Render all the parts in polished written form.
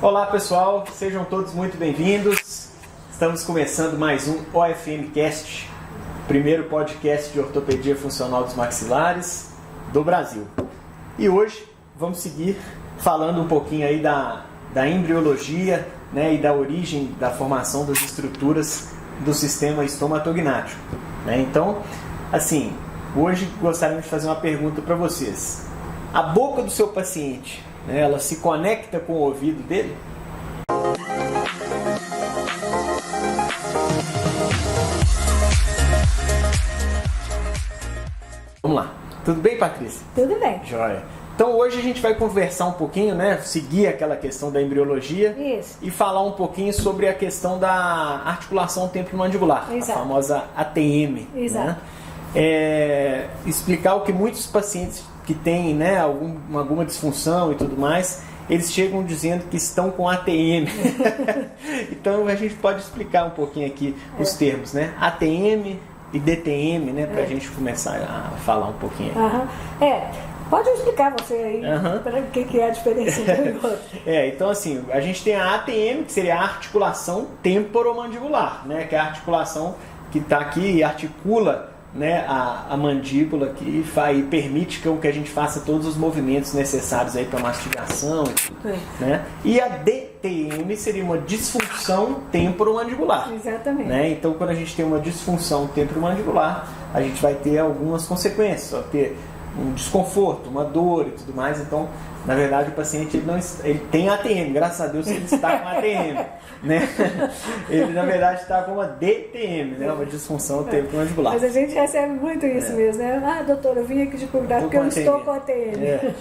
Olá pessoal, sejam todos muito bem-vindos. Estamos começando mais um OFM Cast, primeiro podcast de ortopedia funcional dos maxilares do Brasil. E hoje vamos seguir falando um pouquinho aí da embriologia, né, e da origem da formação das estruturas do sistema estomatognático, né? Então, assim, hoje gostaríamos de fazer uma pergunta para vocês. A boca do seu paciente, né, ela se conecta com o ouvido dele? Vamos lá. Tudo bem, Patrícia? Tudo bem. Joia. Então hoje a gente vai conversar um pouquinho, né, seguir aquela questão da embriologia. Isso. E falar um pouquinho sobre a questão da articulação temporomandibular, Exato. a famosa ATM. Exato. Né? Explicar o que muitos pacientes que têm, né, alguma disfunção e tudo mais, eles chegam dizendo que estão com ATM. Então a gente pode explicar um pouquinho aqui os termos, né? ATM e DTM, né, para a gente começar a falar um pouquinho. Pode explicar você aí para o que é a diferença entre o outro. Então assim, a gente tem a ATM, que seria a articulação temporomandibular, né, que é a articulação que está aqui e articula, né, a mandíbula, que permite que a gente faça todos os movimentos necessários aí para mastigação e tudo, né? E a DTM seria uma disfunção temporomandibular. Exatamente. Né? Então, quando a gente tem uma disfunção temporomandibular, a gente vai ter algumas consequências, vai ter um desconforto, uma dor e tudo mais. Então, na verdade, o paciente ele tem ATM, graças a Deus ele está com ATM, né? Ele na verdade está com uma DTM, né? Uma disfunção temporomandibular. Mas a gente recebe muito isso mesmo, né? Ah, doutor, eu vim aqui de cuidar porque eu não estou com ATM.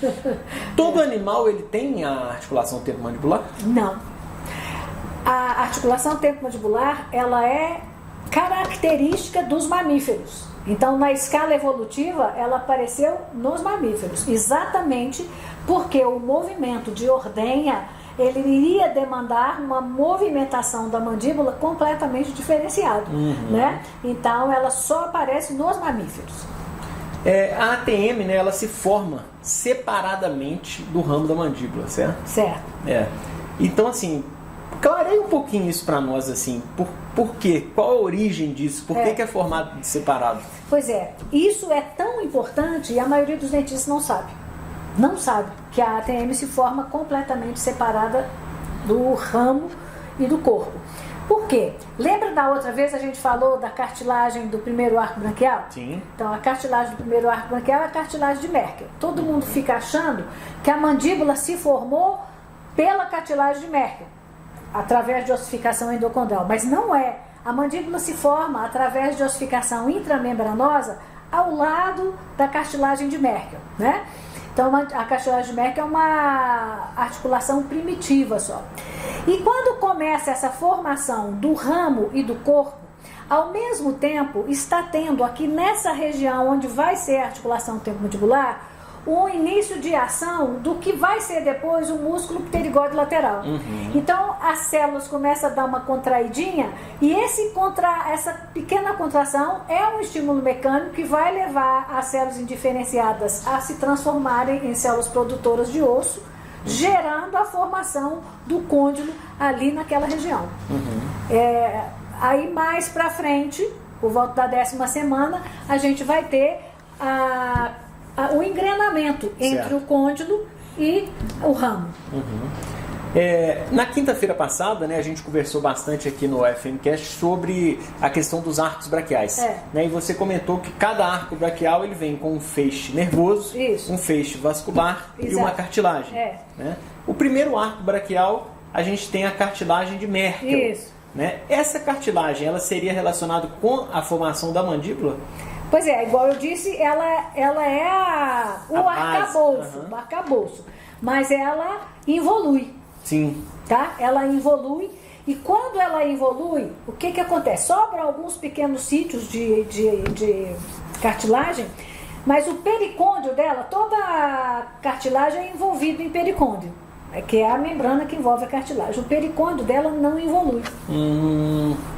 Todo animal ele tem a articulação temporomandibular? Não. A articulação temporomandibular, ela é característica dos mamíferos. Então, na escala evolutiva, ela apareceu nos mamíferos, exatamente porque o movimento de ordenha, ele iria demandar uma movimentação da mandíbula completamente diferenciada, né? Então, ela só aparece nos mamíferos. A ATM, né, ela se forma separadamente do ramo da mandíbula, certo? Certo. Então, assim, clareia um pouquinho isso para nós, assim, por quê? Qual a origem disso? Por que é formado separado? Pois é, isso é tão importante e a maioria dos dentistas não sabe. Não sabe que a ATM se forma completamente separada do ramo e do corpo. Por quê? Lembra da outra vez a gente falou da cartilagem do primeiro arco branquial? Sim. Então a cartilagem do primeiro arco branquial é a cartilagem de Merkel. Todo mundo fica achando que a mandíbula se formou pela cartilagem de Merkel, através de ossificação endocondral, mas não é. A mandíbula se forma através de ossificação intramembranosa ao lado da cartilagem de Merkel, né? Então a cartilagem de Merkel é uma articulação primitiva só. E quando começa essa formação do ramo e do corpo, ao mesmo tempo está tendo aqui nessa região onde vai ser a articulação temporomandibular, o início de ação do que vai ser depois o músculo pterigóide lateral. Então as células começam a dar uma contraidinha e essa pequena contração é um estímulo mecânico que vai levar as células indiferenciadas a se transformarem em células produtoras de osso, gerando a formação do côndilo ali naquela região. Aí mais pra frente, por volta da 10ª semana, a gente vai ter o engrenamento entre o côndilo e o ramo. Na quinta-feira passada, né, a gente conversou bastante aqui no OFMcast sobre a questão dos arcos braquiais. Né, e você comentou que cada arco braquial ele vem com um feixe nervoso, um feixe vascular e uma cartilagem. Né? O primeiro arco braquial, a gente tem a cartilagem de Merkel. Né? Essa cartilagem, ela seria relacionada com a formação da mandíbula? Pois é, igual eu disse, ela é o arcabouço, mas ela evolui. Sim. Tá? Ela evolui, e quando ela evolui, o que acontece? Sobram alguns pequenos sítios de cartilagem, mas o pericôndio dela, toda a cartilagem é envolvida em pericôndio, que é a membrana que envolve a cartilagem. O pericôndio dela não evolui.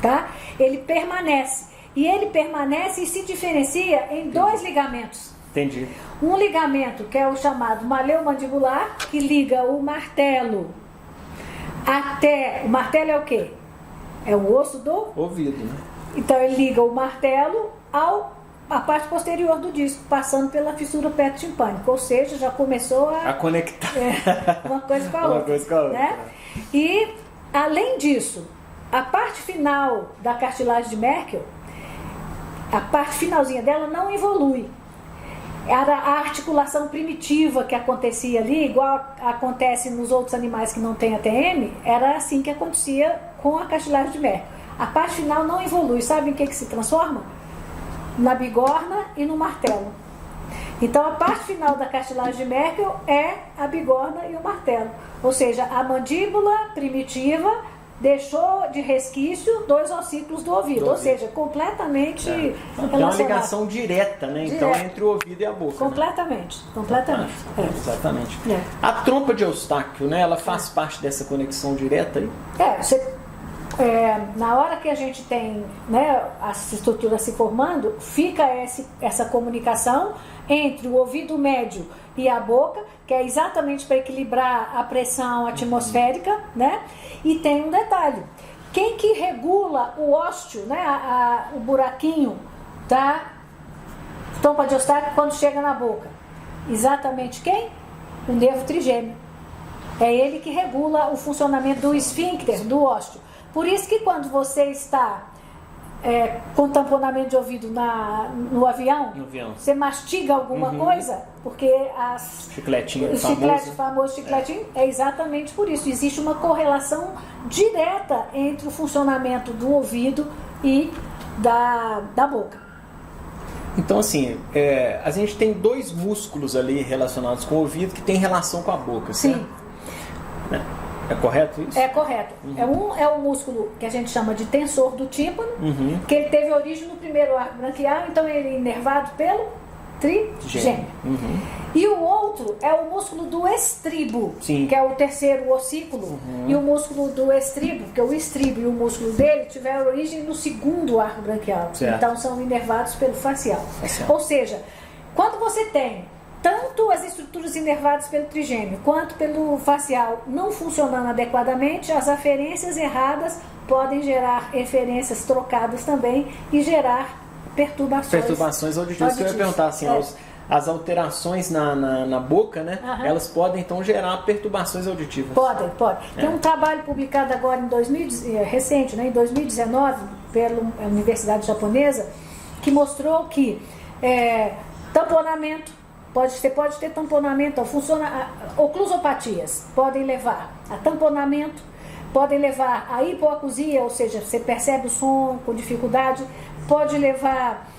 Tá? Ele permanece. E ele permanece e se diferencia em dois ligamentos. Entendi. Um ligamento que é o chamado maleo mandibular, que liga o martelo até... O martelo é o quê? É o osso do ouvido, né? Então ele liga o martelo à parte posterior do disco, passando pela fissura perto-timpânica, ou seja, já começou a conectar uma coisa com a outra. Né? E, além disso, a parte final da cartilagem de Merkel, a parte finalzinha dela não evolui. Era a articulação primitiva que acontecia ali, igual acontece nos outros animais que não têm ATM, era assim que acontecia com a cartilagem de Merkel. A parte final não evolui. Sabe em que se transforma? Na bigorna e no martelo. Então a parte final da cartilagem de Merkel é a bigorna e o martelo. Ou seja, a mandíbula primitiva deixou de resquício 2 ossículos do ouvido. Ou seja, completamente relacionado. Tem uma ligação direta, né? Então, entre o ouvido e a boca. Completamente. Né? Exatamente. A trompa de Eustáquio, né? Ela faz parte dessa conexão direta aí? Na hora que a gente tem, né, as estruturas se formando, fica essa comunicação entre o ouvido médio e a boca, que é exatamente para equilibrar a pressão atmosférica, né? E tem um detalhe: quem que regula o ósteo, né, o buraquinho da trompa de Eustáquio quando chega na boca? Exatamente quem? O nervo trigêmeo. É ele que regula o funcionamento do esfíncter, do ósteo. Por isso que quando você está com tamponamento de ouvido no avião, você mastiga alguma coisa, porque chicletinho famoso chicletinho, é exatamente por isso. Existe uma correlação direta entre o funcionamento do ouvido e da boca. Então, assim, a gente tem 2 músculos ali relacionados com o ouvido que tem relação com a boca, certo? Sim. É correto isso? É correto. É um músculo que a gente chama de tensor do tímpano, que ele teve origem no primeiro arco branquial, então ele é inervado pelo trigêmeo. E o outro é o músculo do estribo, que é o terceiro ossículo, e o músculo do estribo, que é o estribo e o músculo dele tiveram origem no segundo arco branquial. Certo. Então são inervados pelo facial. Ou seja, quando você tem tanto as estruturas inervadas pelo trigêmeo quanto pelo facial não funcionando adequadamente, as aferências erradas podem gerar eferências trocadas também e gerar perturbações auditivas. Que eu ia perguntar assim, as alterações na boca, né? Elas podem então gerar perturbações auditivas. Pode. Tem um trabalho publicado agora recente, né, em 2019, pela Universidade Japonesa, que mostrou que tamponamento, você pode ter tamponamento, oclusopatias podem levar a tamponamento, podem levar a hipoacusia, ou seja, você percebe o som com dificuldade, pode levar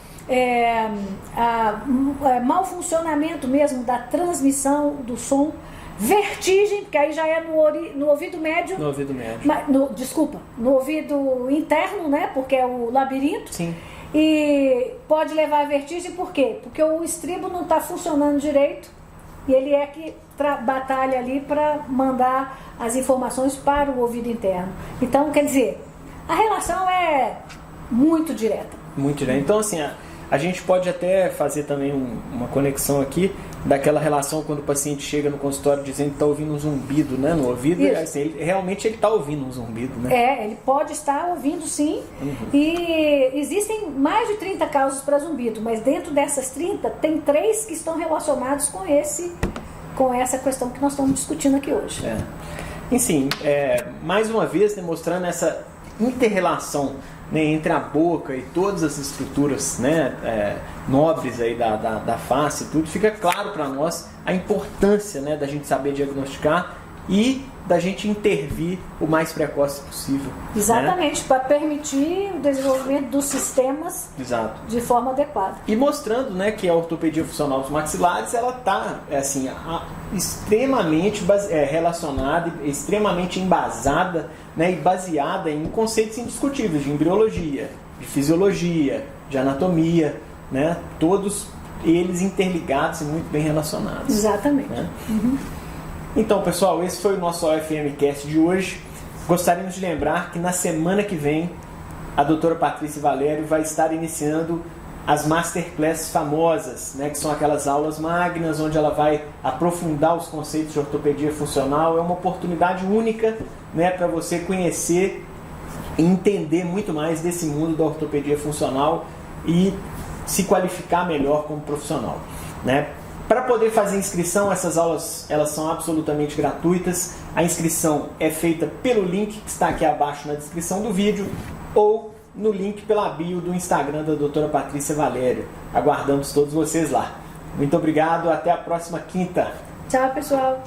a mau funcionamento mesmo da transmissão do som, vertigem, porque aí já é no ouvido médio. No ouvido médio. No ouvido interno, né? Porque é o labirinto. Sim. E pode levar a vertigem, por quê? Porque o estribo não está funcionando direito e ele é que batalha ali para mandar as informações para o ouvido interno. Então, quer dizer, a relação é muito direta. Muito direta. Então, assim, a gente pode até fazer também uma conexão aqui daquela relação quando o paciente chega no consultório dizendo que está ouvindo um zumbido, né, no ouvido. Assim, realmente ele está ouvindo um zumbido, né? Ele pode estar ouvindo, sim. E existem mais de 30 causas para zumbido, mas dentro dessas 30 tem 3 que estão relacionados com essa questão que nós estamos discutindo aqui hoje. Enfim, mais uma vez, né, mostrando essa inter-relação, né, entre a boca e todas as estruturas, né, nobres aí da face e tudo, fica claro para nós a importância, né, da gente saber diagnosticar e da gente intervir o mais precoce possível. Exatamente, né? Para permitir o desenvolvimento dos sistemas de forma adequada. E mostrando, né, que a ortopedia funcional dos maxilares ela está assim, extremamente relacionada, extremamente embasada, né, e baseada em conceitos indiscutíveis de embriologia, de fisiologia, de anatomia, né, todos eles interligados e muito bem relacionados. Exatamente. Né? Então, pessoal, esse foi o nosso OFM Cast de hoje. Gostaríamos de lembrar que na semana que vem a doutora Patrícia Valério vai estar iniciando as masterclasses famosas, né, que são aquelas aulas magnas onde ela vai aprofundar os conceitos de ortopedia funcional. É uma oportunidade única, né, para você conhecer e entender muito mais desse mundo da ortopedia funcional e se qualificar melhor como profissional, né? Para poder fazer inscrição, essas aulas elas são absolutamente gratuitas. A inscrição é feita pelo link que está aqui abaixo na descrição do vídeo ou no link pela bio do Instagram da doutora Patrícia Valério. Aguardamos todos vocês lá. Muito obrigado, até a próxima quinta. Tchau, pessoal.